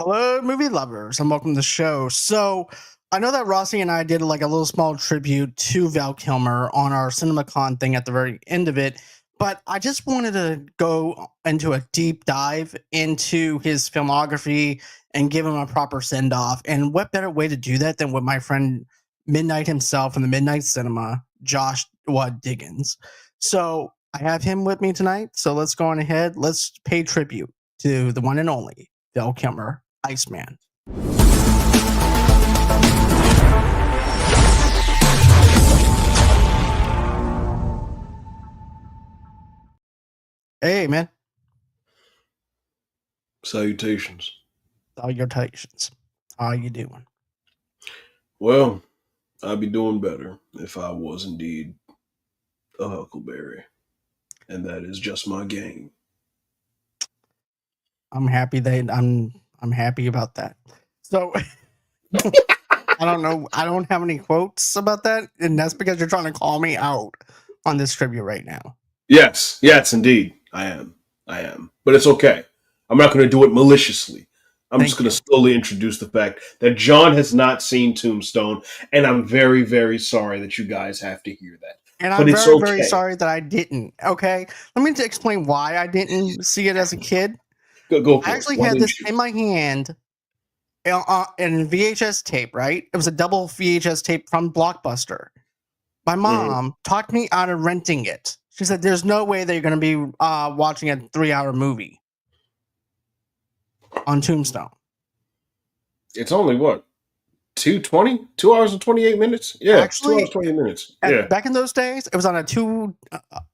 Hello, movie lovers, and welcome to the show. So, I know that Rossi and I did like a little small tribute to Val Kilmer on our CinemaCon thing at the very end of it, but I just wanted to go into a deep dive into his filmography and give him a proper send off. And what better way to do that than with my friend Midnight himself in the Midnight Cinema, Josh Diggins. So, I have him with me tonight. So, let's go on ahead. Let's pay tribute to the one and only Val Kilmer, Iceman. Hey, man. Salutations. Salutations. How you doing? Well, I'd be doing better if I was indeed a huckleberry. And that is just my game. I'm happy that I'm happy about that. So I don't know. I don't have any quotes about that, and that's because you're trying to call me out on this trivia right now. Yes, indeed. I am. But it's okay. I'm not going to do it maliciously. I'm just going to slowly introduce the fact that John has not seen Tombstone, and I'm very, very sorry that you guys have to hear that. And I'm very, very sorry that I didn't. Okay, let me explain why I didn't see it as a kid. Go for I actually had this in my hand in VHS tape, right? It was a double VHS tape from Blockbuster. My mom talked me out of renting it. She said, "There's no way that you're going to be watching a 3-hour movie on Tombstone." It's only what? 2:20? 2 hours and 28 minutes? Yeah, actually, 2 hours 28 minutes. Yeah. Back in those days, it was on a two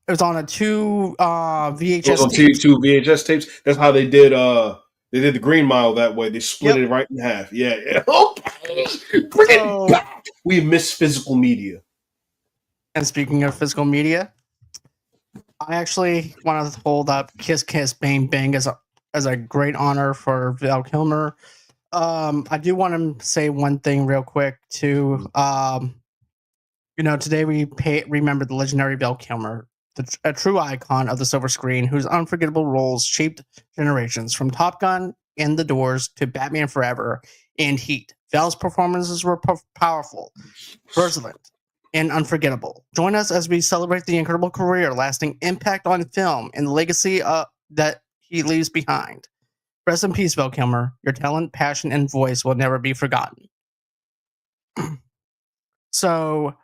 VHS. It was on two VHS tapes. That's how they did the Green Mile that way. They split it right in half. Yeah. Okay. Bring it back. We miss physical media. And speaking of physical media, I actually want to hold up Kiss Kiss Bang Bang as a great honor for Val Kilmer. I do want to say one thing real quick too. Today we remember the legendary Val Kilmer, a true icon of the silver screen, whose unforgettable roles shaped generations, from Top Gun and The Doors to Batman Forever and Heat. Val's performances were powerful, resonant, and unforgettable. Join us as we celebrate the incredible career, lasting impact on film, and the legacy that he leaves behind. Rest in peace, Val Kilmer. Your talent, passion, and voice will never be forgotten. So,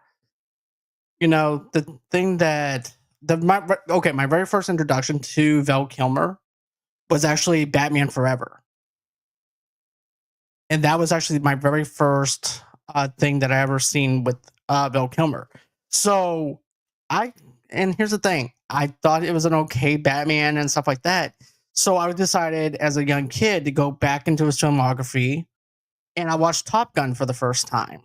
the thing that my very first introduction to Val Kilmer was actually Batman Forever, and that was actually my very first thing that I ever seen with Val Kilmer. So, and here's the thing: I thought it was an okay Batman and stuff like that. So I decided as a young kid to go back into his filmography, and I watched Top Gun for the first time.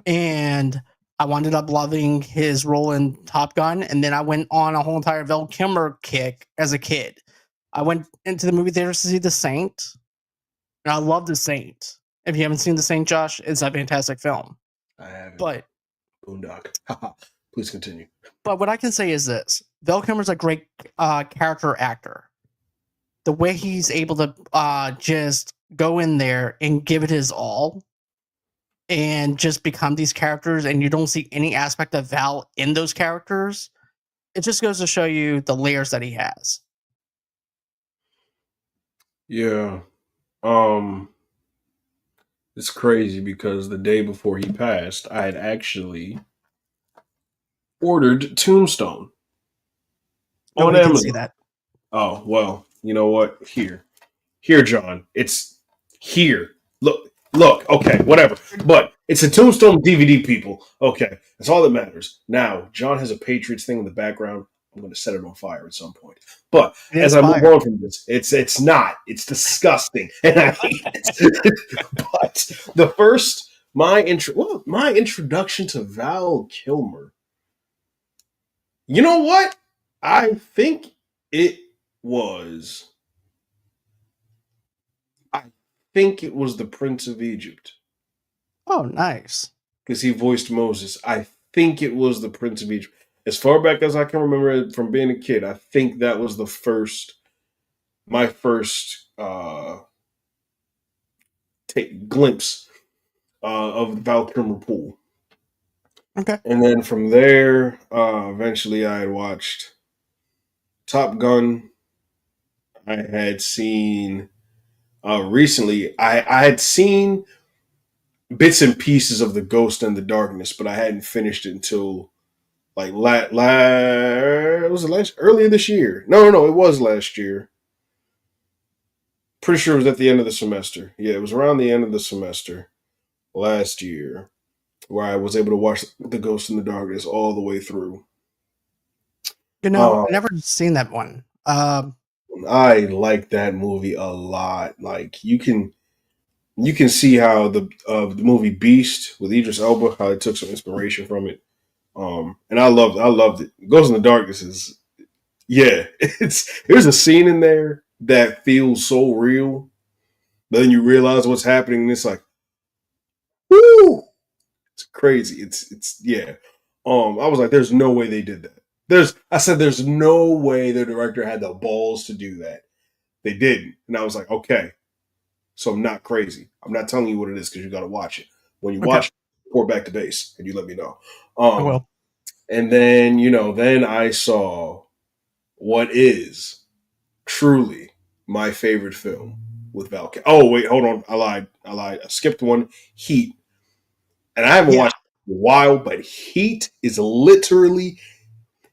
And I wound up loving his role in Top Gun, and then I went on a whole entire Val Kilmer kick as a kid. I went into the movie theaters to see The Saint, and I love The Saint. If you haven't seen The Saint, Josh, it's a fantastic film. I haven't. But Boondock. Please continue. But what I can say is this: Val Kilmer's a great character actor. The way he's able to just go in there and give it his all, and just become these characters, and you don't see any aspect of Val in those characters. It just goes to show you the layers that he has. Yeah. It's crazy because the day before he passed, I had actually ordered Tombstone on Amazon. See that? Oh, well, you know what? Here, John. It's here. Look. Okay, whatever. But it's a Tombstone DVD, people. Okay, that's all that matters. Now, John has a Patriots thing in the background. I'm going to set it on fire at some point. But as I move on from this, it's not. It's disgusting, and I hate it. But my introduction to Val Kilmer. You know what? I think it was The Prince of Egypt. Oh, nice. Because he voiced Moses. I think it was The Prince of Egypt. As far back as I can remember from being a kid, I think that was my first glimpse of the Val Kilmer pool. Okay. And then from there, eventually I had watched Top Gun. I had seen recently. I had seen bits and pieces of The Ghost and the Darkness, but I hadn't finished it until like was it last earlier this year? No, it was last year. Pretty sure it was at the end of the semester. Yeah, it was around the end of the semester last year where I was able to watch The Ghost in the Darkness all the way through. You know, I never seen that one. I like that movie a lot. Like you can see how the movie Beast with Idris Elba, how it took some inspiration from it. And I loved it. Ghost in the Darkness is yeah, there's a scene in there that feels so real, but then you realize what's happening, and it's like, whoo, it's crazy. It's yeah. I was like, there's no way they did that. I said there's no way the director had the balls to do that. They didn't. And I was like, okay, so I'm not crazy. I'm not telling you what it is because you got to watch it. When you Okay, watch it, report back to base and you let me know. I will. And then, then I saw what is truly my favorite film with Val Kilmer. Oh, wait, hold on. I lied. I skipped one. Heat. And I haven't Yeah, watched it in a while, but Heat is literally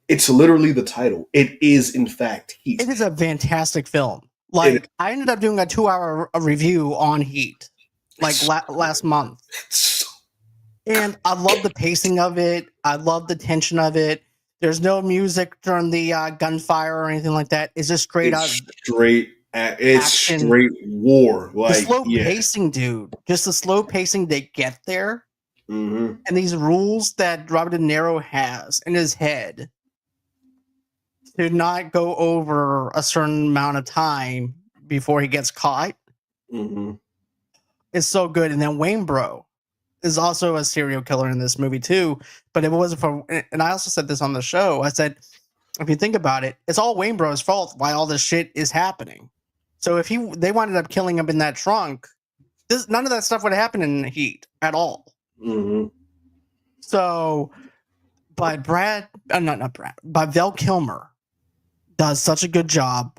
the title. It is, in fact, Heat. it is a fantastic film. It, Like, I ended up doing a 2-hour review on Heat, like last month, it's, and I love the pacing of it. I love the tension of it. There's no music during the gunfire or anything like that. It's just straight out it's action. straight war. The Like, slow yeah. pacing, dude. Just the slow pacing they get there, Mm-hmm. and these rules that Robert De Niro has in his head to not go over a certain amount of time before he gets caught Mm-hmm. is so good. And then Wayne Bro is also a serial killer in this movie too. But if it wasn't for, and I also said this on the show, I said, if you think about it, it's all Wayne Bro's fault why all this shit is happening. So if they wound up killing him in that trunk, none of that stuff would happen in Heat at all. Mm-hmm. So, but not Brad, but Val Kilmer does such a good job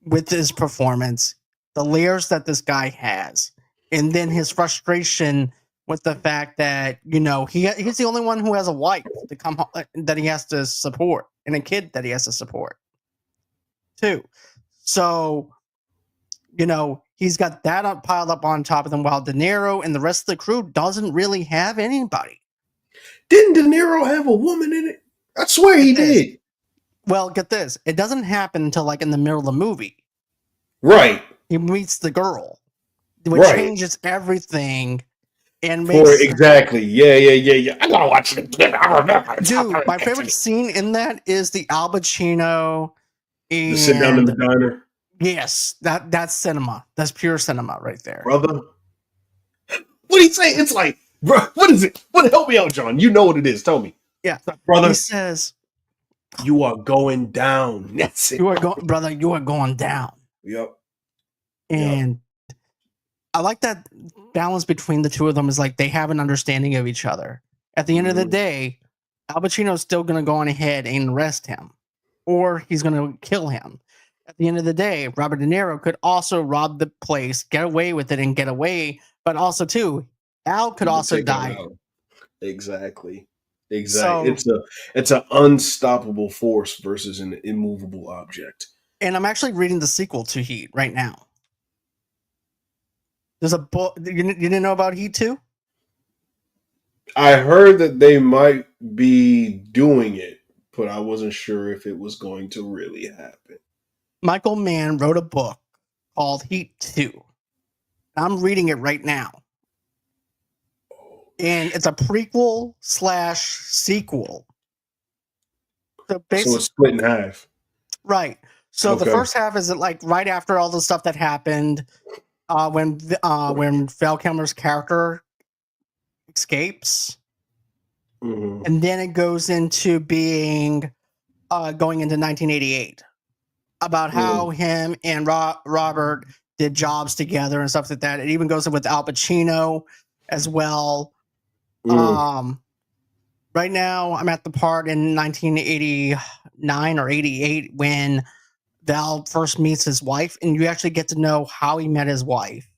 with his performance, the layers that this guy has, and then his frustration with the fact that he's the only one who has a wife to come home, that he has to support, and a kid that he has to support too. So he's got that piled up on top of them, while De Niro and the rest of the crew doesn't really have anybody. Didn't De Niro have a woman in it? I swear he did. Well, get this. It doesn't happen until like in the middle of the movie. Right. He meets the girl, which Right. changes everything and For makes exactly. Yeah. I gotta watch it again. I remember. dude, my favorite scene in that is the Al Pacino The sit down in the and diner. yes, that's cinema. That's pure cinema right there. Brother. What do you say? It's like, bro, what is it? What help me out, John? You know what it is. Tell me. Yeah. Brother. He says, you are going down. That's it. You are going, brother, you are going down. Yep. And I like that balance between the two of them is like they have an understanding of each other. At the end of the day, Al Pacino's still going to go on ahead and arrest him, or he's going to kill him. At the end of the day, Robert De Niro could also rob the place, get away with it, and get away. But also, too, Al could also die. Exactly. So, It's an unstoppable force versus an immovable object. And I'm actually reading the sequel to Heat right now. There's a book. You didn't know about Heat 2? I heard that they might be doing it, but I wasn't sure if it was going to really happen. Michael Mann wrote a book called Heat 2. I'm reading it right now. And it's a prequel / sequel. So it's split in half. Right. So the first half is like right after all the stuff that happened when Val Kilmer's character escapes. Mm-hmm. And then it goes into being going into 1988 about how him and Robert did jobs together and stuff like that. It even goes in with Al Pacino as well. Mm. Right now, I'm at the part in 1989 or 88 when Val first meets his wife, and you actually get to know how he met his wife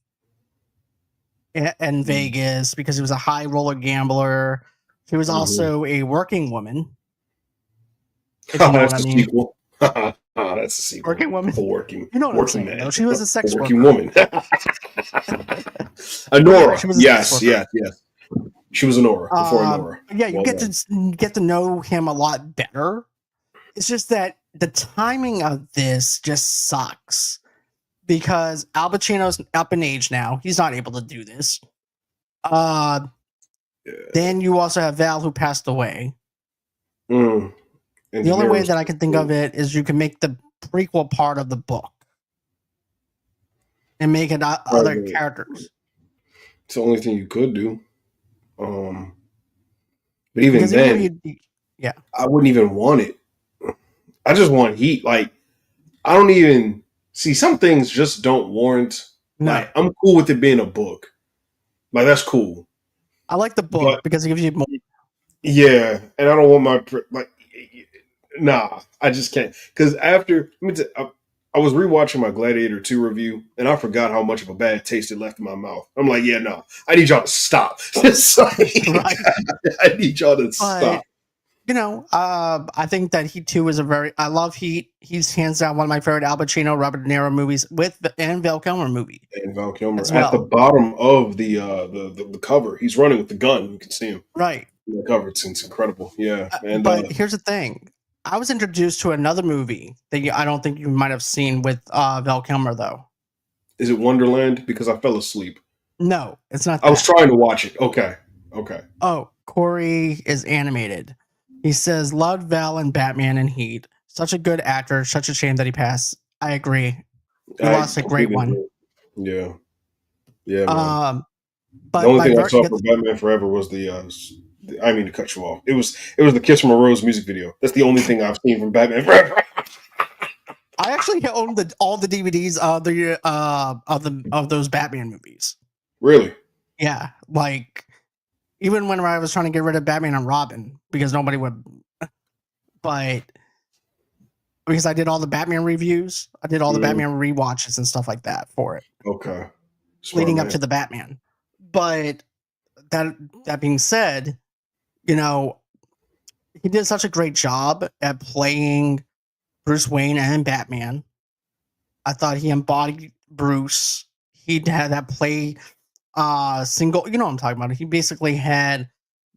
in Vegas because he was a high roller gambler. She was also a working woman, if you know what That's I a mean. sequel. That's a sequel. Working woman. A working You know what I'm working saying, though. man. She was a A sex working worker. woman. But yeah, Honora. she was a sex Yes, worker. yes, yes. She was Honora before Honora. Yeah, you Well get done. to get to know him a lot better. It's just that the timing of this just sucks because Al Pacino's up in age now. He's not able to do this. Then you also have Val who passed away. Mm. The only way that I can think of it is you can make the prequel part of the book and make it other characters. It's the only thing you could do. But even Because then, yeah, I wouldn't even want it. I just want heat. Like, I don't even see some things just don't warrant. no. Like, I'm cool with it being a book. Like, that's cool. I like the book because it gives you more. Yeah, and I don't want my like. Nah, I just can't. Because after I was rewatching my Gladiator 2 review, and I forgot how much of a bad taste it left in my mouth. I'm like, yeah, no, I need y'all to stop. Right. I need y'all to stop. You know, I think that Heat 2 is I love Heat. He's hands down one of my favorite Al Pacino, Robert De Niro movies and Val Kilmer movie. And Val Kilmer as well. At the bottom of the cover, he's running with the gun. You can see him. Right. In the cover, it's incredible. Yeah. But here's the thing. I was introduced to another movie that I don't think you might have seen with Val Kilmer, though. Is it Wonderland? Because I fell asleep. No, it's not that. I was trying to watch it. Okay. Oh, Corey is animated. He says, loved Val and Batman and Heat. Such a good actor. Such a shame that he passed. I agree. He lost a great one. Yeah. Yeah, man. But the only thing I saw for Batman Forever was I mean to cut you off. It was the Kiss from a Rose music video. That's the only thing I've seen from Batman Forever. I actually own all the DVDs of those Batman movies. Really? Yeah, like even when I was trying to get rid of Batman and Robin because nobody would, but because I did all the Batman reviews, I did all the Batman rewatches and stuff like that for it. Okay. Leading up to the Batman. But that being said, you know, he did such a great job at playing Bruce Wayne and Batman. I thought he embodied Bruce. He had that play single, you know what I'm talking about. He basically had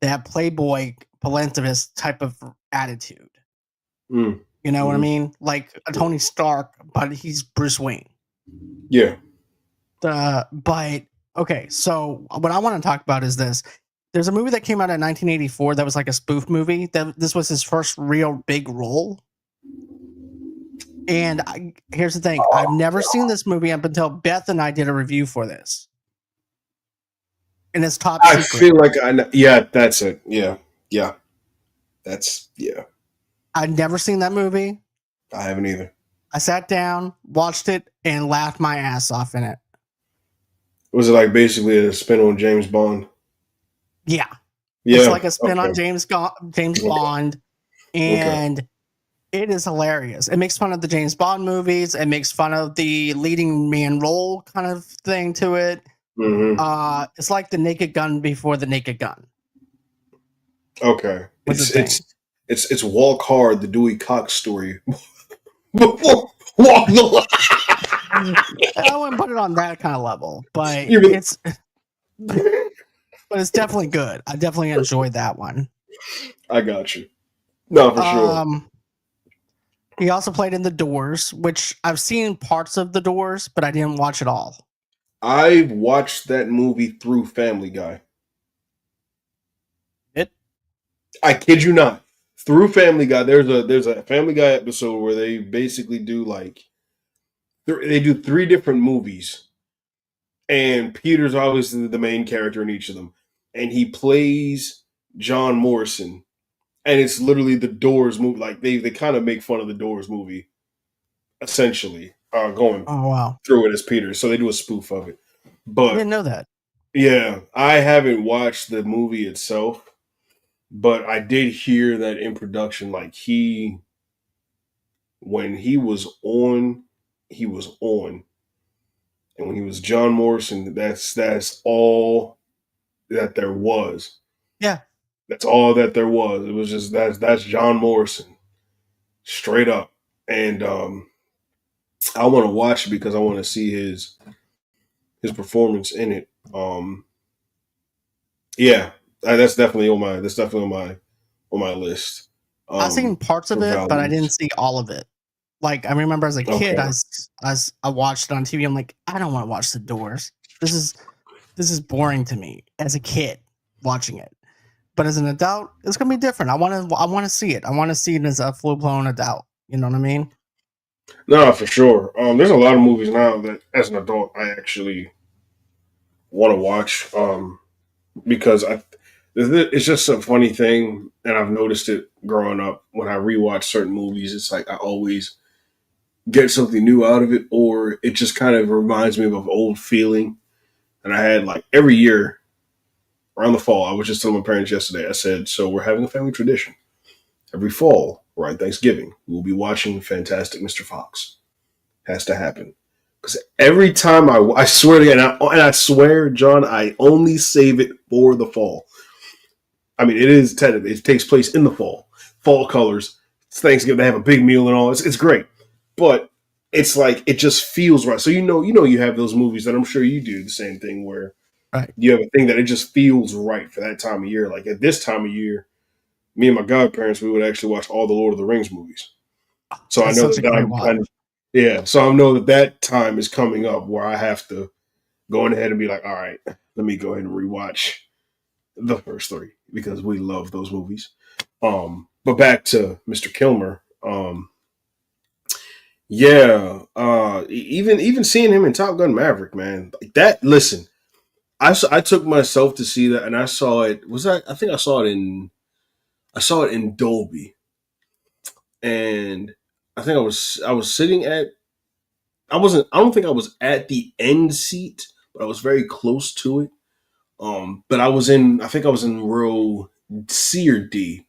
that playboy philanthropist type of attitude. You know what I mean? Like a Tony Stark, but he's Bruce Wayne. Yeah. But okay, so what I want to talk about is this. There's a movie that came out in 1984 that was like a spoof movie. This was his first real big role. And here's the thing. I've never seen this movie up until Beth and I did a review for this. And it's top secret. I feel like I know. Yeah, that's it. Yeah. I've never seen that movie. I haven't either. I sat down, watched it, and laughed my ass off in it. Was it like basically a spin on James Bond? Yeah. It's like a spin on James Bond. And it is hilarious. It makes fun of the James Bond movies. It makes fun of the leading man role kind of thing to it. It's like the Naked Gun before the Naked Gun. Okay. It's Walk Hard, the Dewey Cox story. Walk the line. I wouldn't put it on that kind of level, but it's definitely good. I definitely enjoyed that one. I got you. No, for sure. He also played in The Doors, which I've seen parts of The Doors, but I didn't watch it all. I watched that movie through Family Guy. I kid you not. Through Family Guy, there's a Family Guy episode where they basically do they do 3 different movies, and Peter's obviously the main character in each of them, and he plays John Morrison, and it's literally the Doors movie. Like they kind of make fun of the Doors movie, essentially. going Oh wow, through it as Peter. So they do a spoof of it. I But didn't know that. yeah, I haven't watched the movie itself, but I did hear that in production, like when he was on, and when he was John Morrison, that's all that there was. Yeah, That's all that there was. It was just that's John Morrison, straight up. And I want to watch it because I want to see his performance in it. Yeah, that's definitely on my list. I seen parts of For it, but I didn't values. see all of it. Like I remember as a kid, Okay. I watched it on TV. I'm like, I don't want to watch The Doors. This is boring to me as a kid watching it. But as an adult, it's gonna be different. I want to see it. I want to see it as a full blown adult. You know what I mean? No, for sure. There's a lot of movies now that, as an adult, I actually want to watch. Because it's just a funny thing, and I've noticed it growing up. When I rewatch certain movies, it's like I always get something new out of it, or it just kind of reminds me of an old feeling. And I had like every year around the fall. I was just telling my parents yesterday. I said, "So we're having a family tradition every fall, around Thanksgiving. We'll be watching Fantastic Mr. Fox. Has to happen." Because every time I swear to God, and I swear, John, I only save it for the fall. I mean, it is technically, it takes place in the fall. Fall colors. It's Thanksgiving. They have a big meal and all. It's great. But it's like, it just feels right. So, you have those movies that I'm sure you do the same thing where Right. you have a thing that it just feels right for that time of year. Like at this time of year, me and my godparents, we would actually watch all the Lord of the Rings movies. So I That's know such a that great I'm watch. kind of, yeah. So I know that time is coming up where I have to go ahead and be like, all right, let me go ahead and rewatch the first three because we love those movies. But back to Mr. Kilmer. Yeah. Even seeing him in Top Gun Maverick, man, like that. Listen, I took myself to see that, and I saw it. I think I saw it in Dolby, and I think I was sitting at I don't think I was at the end seat, but I was very close to it. But I think I was in row C or D.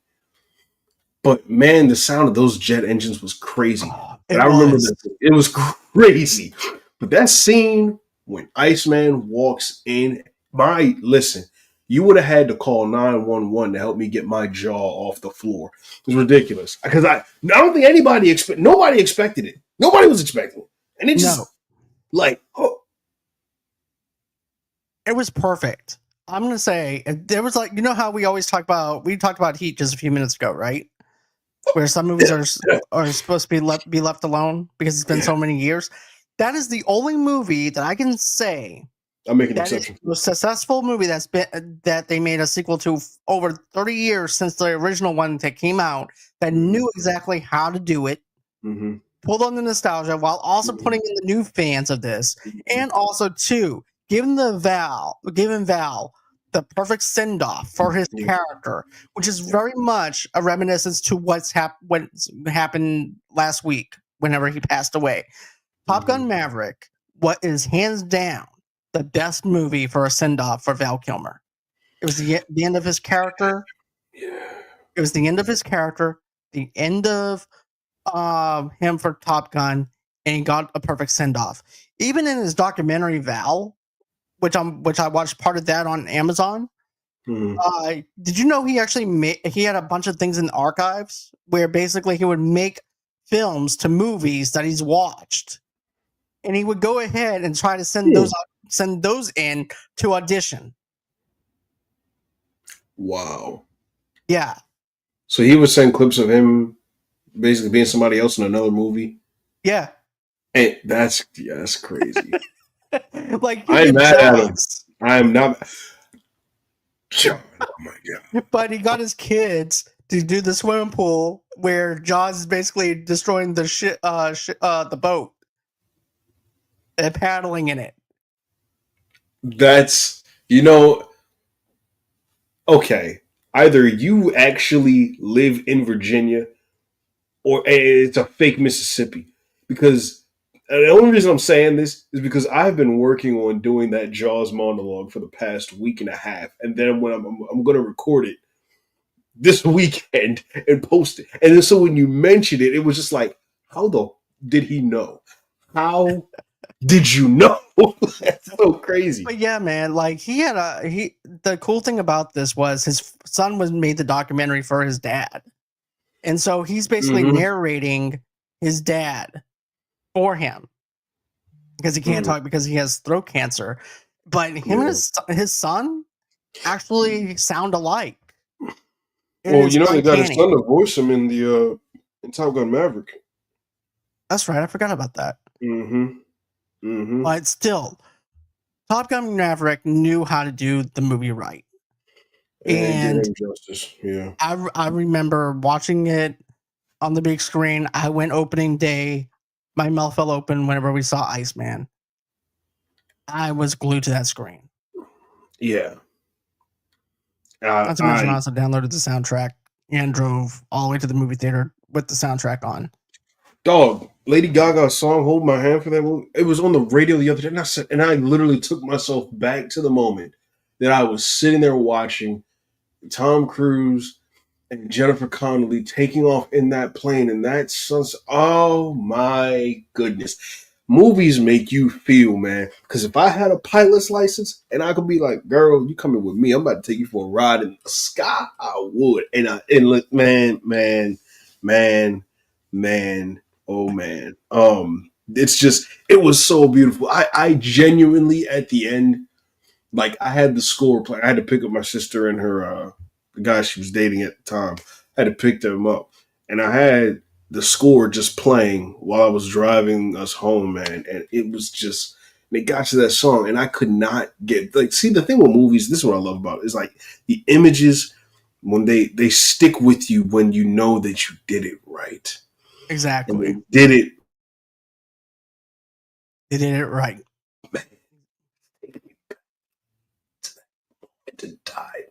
But man, the sound of those jet engines was crazy. Oh, And it I remember was. that it was crazy. But that scene when Iceman walks in, listen, you would have had to call 911 to help me get my jaw off the floor. It was ridiculous. Because I don't think nobody expected it. Nobody was expecting it. And it No, just like, oh, it was perfect. I'm gonna say there was like, you know how we talked about Heat just a few minutes ago, right? Where some movies yeah, yeah, are supposed to be left alone because it's been yeah. so many years. That is the only movie that I can say I'll make an that is exception. the successful movie that they made a sequel to over 30 years since the original one that came out, that Mm-hmm. knew exactly how to do it, Mm-hmm. pulled on the nostalgia while also putting in the new fans of this, Mm-hmm. and also two, giving Val the perfect send off for his Yeah, character, which is yeah. very much a reminiscence to what happened last week whenever he passed away. Top Mm-hmm. Gun Maverick, what is hands down the best movie for a send off for Val Kilmer. It was the end of his character. Yeah. It was the end of his character. The end of him for Top Gun, and he got a perfect send off. Even in his documentary Val, which I watched part of that on Amazon. Mm-hmm. Did you know he had a bunch of things in the archives where basically he would make films to movies that he's watched, and he would go ahead and try to send those in to audition. Wow. Yeah, So he would send clips of him basically being somebody else in another movie. yeah. And that's crazy. Like he I'm did mad at him. Jaws, I'm not John. Oh my god. but he got his kids to do the swimming pool where Jaws is basically destroying the boat and paddling in it. That's okay. Either you actually live in Virginia or it's a fake Mississippi. Because And the only reason I'm saying this is because I've been working on doing that Jaws monologue for the past week and a half, and then when I'm going to record it this weekend and post it. And then so when you mentioned it, it was just like, how the did he know? How did you know? That's so crazy. But yeah, man, like the cool thing about this was his son was made the documentary for his dad. And so he's basically Mm-hmm. narrating his dad for him because he can't talk because he has throat cancer. But him and his son actually sound alike. Well, you know they got his son to voice him in the in Top Gun Maverick. That's right. I forgot about that. Mm-hmm. Mm-hmm. But still, Top Gun Maverick knew how to do the movie right. And give him justice. Yeah. I remember watching it on the big screen. I went opening day. My mouth fell open whenever we saw Iceman. I was glued to that screen. Yeah. Not to mention, I also downloaded the soundtrack and drove all the way to the movie theater with the soundtrack on. Dog, Lady Gaga's song "Hold My Hand" for that movie. It was on the radio the other day, and I literally took myself back to the moment that I was sitting there watching Tom Cruise and Jennifer Connelly taking off in that plane, and that sun's. Oh my goodness. Movies make you feel, man. Because if I had a pilot's license and I could be like, girl, you coming with me, I'm about to take you for a ride in the sky, I would. And look, man, oh man. It's just, it was so beautiful. I genuinely at the end, like I had the score play. I had to pick up my sister and her the guy she was dating at the time. I had to pick them up. And I had the score just playing while I was driving us home, man. And it was just, and it got to that song, and I could not get like. See, the thing with movies, this is what I love about it, is like the images when they stick with you when you know that you did it right. Exactly, and they did it. They did it right. Man, to die. I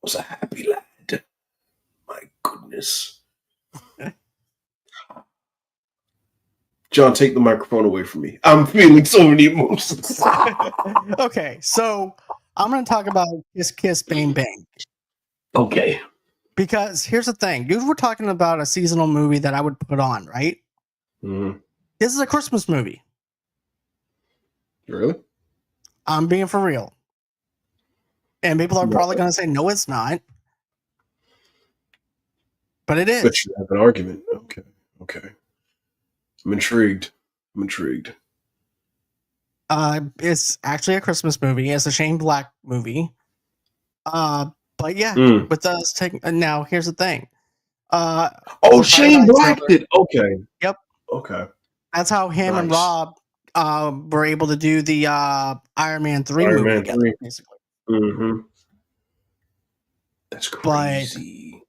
was a happy lad. My goodness. John, take the microphone away from me. I'm feeling so many emotions. Okay, so I'm going to talk about Kiss Kiss Bang Bang. Okay. Because here's the thing. You were talking about a seasonal movie that I would put on, right? Mm-hmm. This is a Christmas movie. Really? I'm being for real. And people are probably going to say, no, it's not. But it is. But you have an argument. Okay. I'm intrigued. It's actually a Christmas movie. It's a Shane Black movie. But yeah, with us taking now, here's the thing. Shane Black did. Okay. Yep. Okay. That's how him and Rob were able to do the Iron Man 3 movie together, basically. Mm-hmm. That's crazy.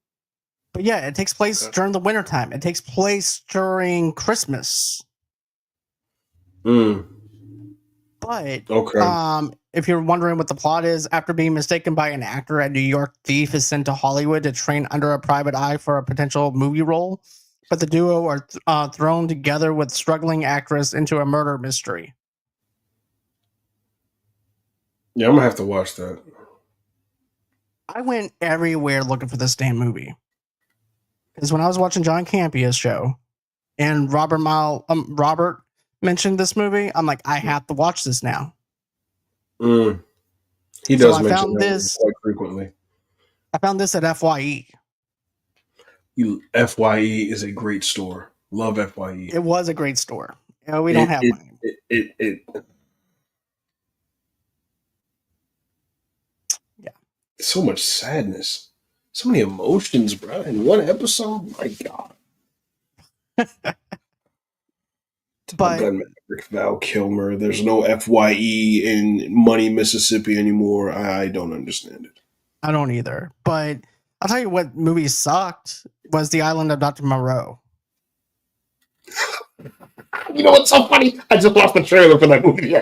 But yeah, it takes place during the wintertime. It takes place during Christmas. But if you're wondering what the plot is, after being mistaken by an actor, a New York thief is sent to Hollywood to train under a private eye for a potential movie role. But the duo are thrown together with struggling actress into a murder mystery. Yeah, I'm going to have to watch that. I went everywhere looking for this damn movie. Because when I was watching John Campia's show and Robert mentioned this movie, I'm like, I have to watch this now. He does mention this quite frequently. I found this at FYE. FYE is a great store. Love FYE. It was a great store. You know, we don't have one anymore. Yeah. So much sadness. So many emotions, bro, in one episode. My God. But Val Kilmer. There's no FYE in Money, Mississippi anymore. I don't understand it. I don't either. But I'll tell you what movie sucked was The Island of Dr. Moreau. You know what's so funny? I just watched the trailer for that movie.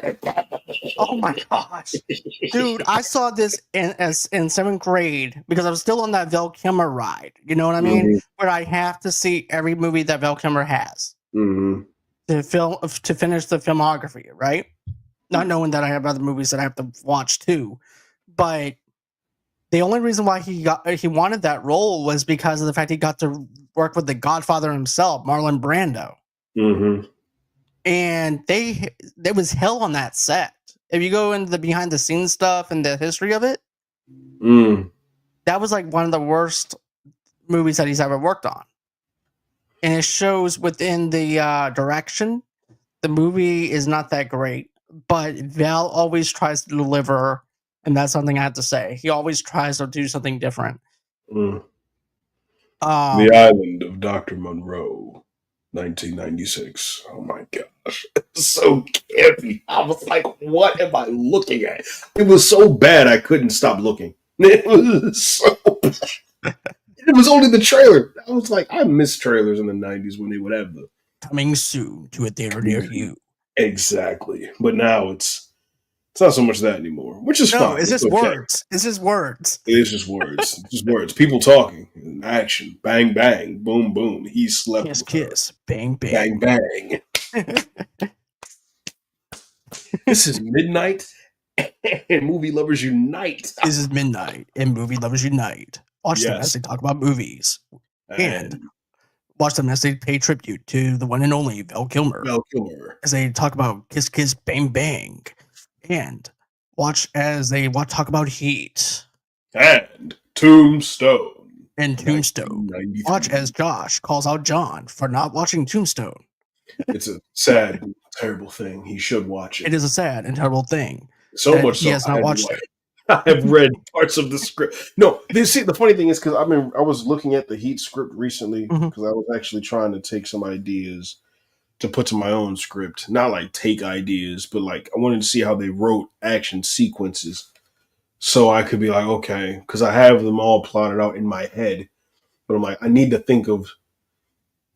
Oh my gosh. Dude, I saw this in 7th grade because I was still on that Val Kilmer ride. You know what I mean? Where I have to see every movie that Val Kilmer has. Mm-hmm. to finish the filmography, right? Not knowing that I have other movies that I have to watch too, but the only reason why he wanted that role was because of the fact he got to work with the Godfather himself, Marlon Brando, Mm-hmm. and there was hell on that set. If you go into the behind the scenes stuff and the history of it, Mm. that was like one of the worst movies that he's ever worked on, and it shows within the direction. The movie is not that great, but Val always tries to deliver, and that's something I have to say. He always tries to do something different. Mm. The Um, Island of Dr. Monroe, 1996. Oh my gosh. So campy. I was like, what am I looking at? It was so bad I couldn't stop looking. It was so bad. It was only the trailer. I was like, I miss trailers in the 90s when they would have the coming soon to a theater near you. exactly. But now it's not so much that anymore, which is No, fine. it's It's just okay. words. It's just words. It is just words. It's just words. People talking. Action. Bang bang. Boom boom. He slept Kiss, with her. kiss, bang, Bang bang. bang. This is midnight and movie lovers unite. This is midnight and movie lovers unite. Watch them as Yes. they talk about movies and And watch them as they pay tribute to the one and only Val Kilmer Val Kilmer. as they talk about kiss, kiss, bang, bang, and watch as they talk about Heat And Tombstone. and Tombstone. 1993. Watch as Josh calls out John for not watching Tombstone. It's a sad, terrible thing. He should watch it. It is a sad and terrible thing So that much he so has not watched it. I have read parts of the script. No, see, the funny thing is because I was looking at the Heat script recently Mhm. because I was actually trying to take some ideas to put to my own script. Not like take ideas, but like I wanted to see how they wrote action sequences, so I could be like, okay, because I have them all plotted out in my head, but I'm like, I need to think of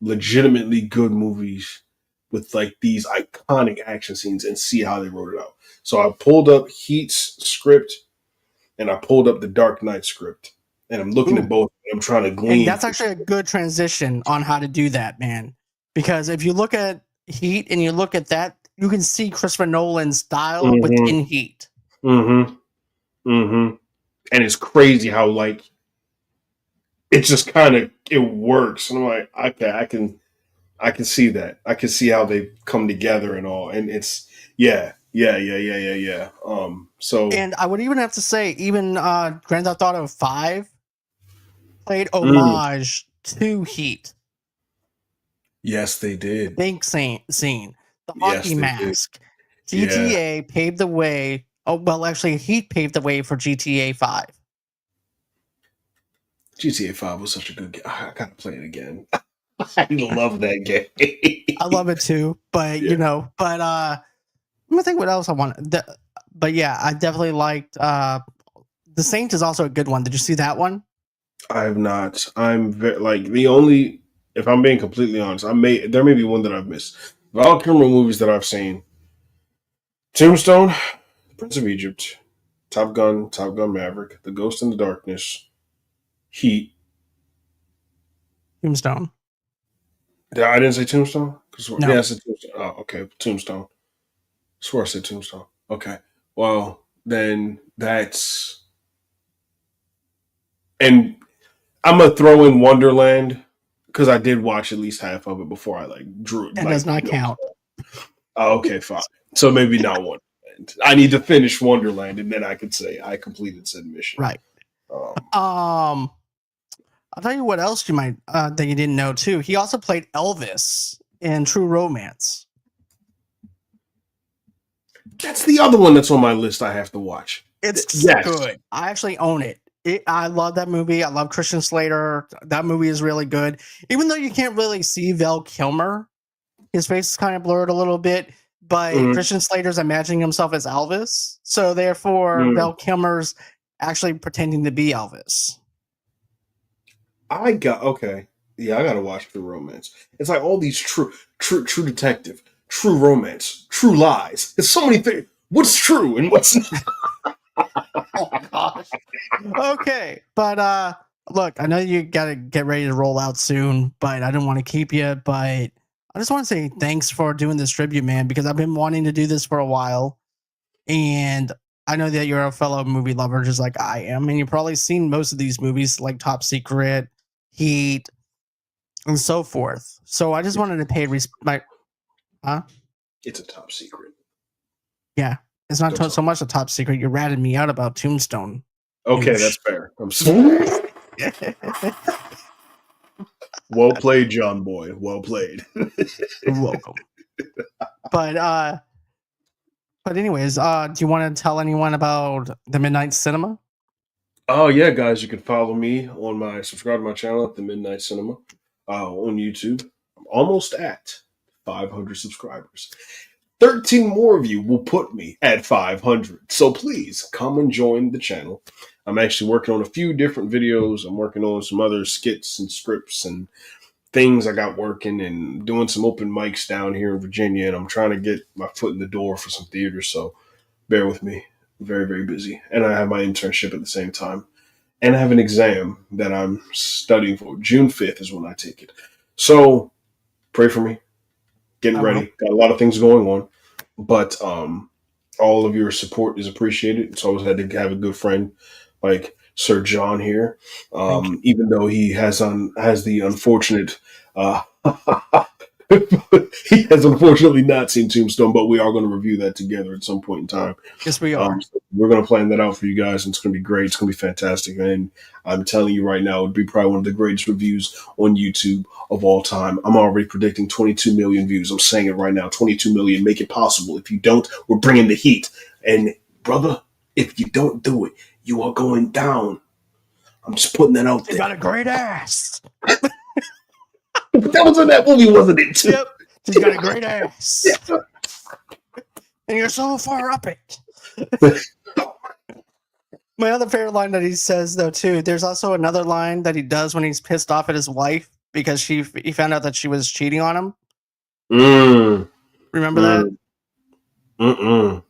legitimately good movies with like these iconic action scenes and see how they wrote it out. So I pulled up Heat's script and I pulled up the Dark Knight script, and I'm looking Ooh. at both. And I'm trying to And glean. that's actually a good transition on how to do that, man. Because if you look at Heat and you look at that, you can see Christopher Nolan's style within Heat. Mm-hmm. Mm-hmm. And it's crazy how like it just kind of it works. And I'm like, okay, I can see that. I can see how they come together and all. And it's yeah. So And I would even have to say, even Grand Theft Auto 5 played mm, homage to Heat. yes, they did. Big scene, the Yes, hockey they did. mask. Yeah. GTA paved the way. Oh, well, actually, Heat paved the way for GTA 5. GTA 5 was such a good game. I gotta play it again. I love that game. I love it too, but Yeah. let me think what else I want. But yeah, I definitely liked The Saint is also a good one. Did you see that one? I have not. I'm like the only. If I'm being completely honest, there may be one that I've missed. Val Kilmer movies that I've seen: Tombstone, Prince of Egypt, Top Gun Maverick, The Ghost in the Darkness, Heat. Tombstone. I didn't say Tombstone. No. Yeah, I said Tombstone. Oh, okay, Tombstone. I swear I said Tombstone. Okay, well then that's and I'm gonna throw in Wonderland because I did watch at least half of it before I like drew. That Like, does not count. Oh, okay, fine. So maybe not Wonderland. I need to finish Wonderland, and then I could say I completed said mission. Right. Um, I'll tell you what else you might that you didn't know too. He also played Elvis in True Romance. that's the other one that's on my list. I have to watch. It's Yes. good. I actually own it. I love that movie. I love Christian Slater. That movie is really good. Even though you can't really see Val Kilmer, his face is kind of blurred a little bit. But Mhm. Christian Slater's imagining himself as Elvis, so therefore Val Kilmer's actually pretending to be Elvis. I got okay. Yeah, I gotta watch True Romance. It's like all these true detective, true romance, true lies. It's so many things. What's true and what's not? Oh gosh. Okay, but look, I know you gotta get ready to roll out soon, but I don't want to keep you. But I just want to say thanks for doing this tribute, man, because I've been wanting to do this for a while. And I know that you're a fellow movie lover just like I am. And you've probably seen most of these movies like Top Secret, Heat, and so forth. So I just wanted to pay respect. Huh? It's a top secret. Yeah. It's not Don't so much a top secret. You ratted me out about Tombstone. Okay, that's fair. I'm sorry. Well played, John Boy. Well played. You're welcome. But anyways, do you want to tell anyone about the Midnight Cinema? Oh yeah, guys, you can follow me on my subscribe to my channel at the Midnight Cinema on YouTube. I'm almost at 500 subscribers. 13 more of you will put me at 500. So please come and join the channel. I'm actually working on a few different videos. I'm working on some other skits and scripts and things I got working and doing some open mics down here in Virginia. And I'm trying to get my foot in the door for some theater. So bear with me. I'm very, very busy. And I have my internship at the same time. And I have an exam that I'm studying for. June 5th is when I take it. So pray for me. Getting ready. Got a lot of things going on. But all of your support is appreciated. It's always had to have a good friend like Sir John here. Even though he has the unfortunate he has unfortunately not seen Tombstone, but we are going to review that together at some point in time. Yes, we are. So we're going to plan that out for you guys, and it's going to be great. It's going to be fantastic. And I'm telling you right now, it would be probably one of the greatest reviews on YouTube of all time. I'm already predicting 22 million views. I'm saying it right now, 22 million. Make it possible. If you don't, we're bringing the heat. And brother, if you don't do it, you are going down. I'm just putting that out there. You got a great ass. That was in that movie, wasn't it? Too? Yep. She's got a great ass. Yeah. And you're so far up it. My other favorite line that he says, though, too, there's also another line that he does when he's pissed off at his wife because he found out that she was cheating on him. Remember that?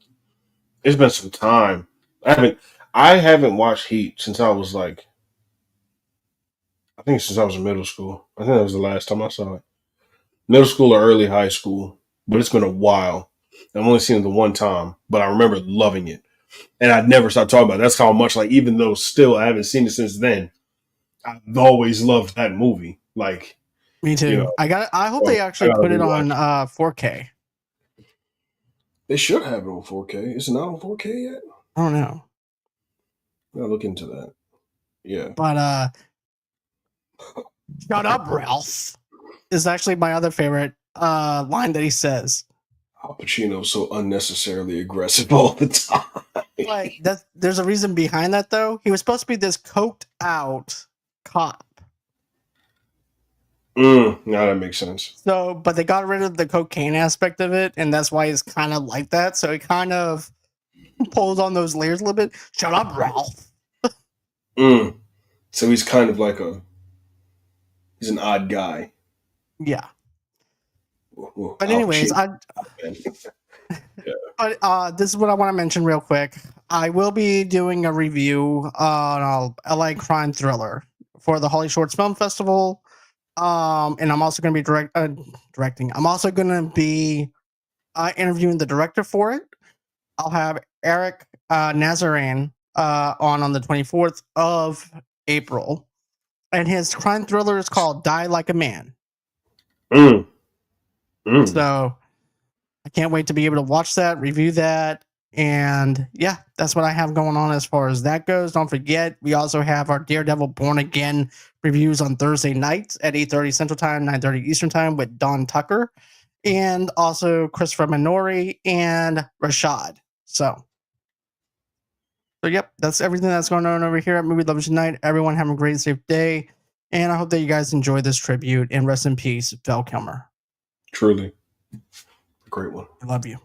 It's been some time. I haven't watched Heat since I was like, I think since I was in middle school. I think that was the last time I saw it. Middle school or early high school, but it's been a while. I've only seen it the one time, but I remember loving it. And I'd never stopped talking about it. That's how much, like, even though still I haven't seen it since then, I've always loved that movie. Like, me too. You know, I hope they actually put it on 4K. They should have it on 4K. Is it not on 4K yet? I don't know. I'll look into that. Yeah. But shut up, Ralph, is actually my other favorite line that he says. Al Pacino's so unnecessarily aggressive all the time. Like there's a reason behind that, though. He was supposed to be this coked out cop. No, that makes sense. So, but they got rid of the cocaine aspect of it, and that's why he's kind of like that. So he kind of pulls on those layers a little bit. Shut up, Ralph. So he's kind of like he's an odd guy. Yeah. But anyways, but this is what I want to mention real quick. I will be doing a review on a LA crime thriller for the Holly Shorts Film Festival. And I'm also going to be directing. I'm also going to be interviewing the director for it. I'll have Eric Nazarian on the 24th of April. And his crime thriller is called Die Like a Man. So I can't wait to be able to watch that, review that. And yeah, that's what I have going on as far as that goes. Don't forget, we also have our Daredevil Born Again reviews on Thursday nights at 8:30 Central Time, 9:30 Eastern Time with Don Tucker, and also Christopher Minori and Rashad. So yep, that's everything that's going on over here at Movie Lovers Tonight. Everyone have a great, safe day, and I hope that you guys enjoy this tribute. And rest in peace, Val Kilmer. Truly, a great one. I love you.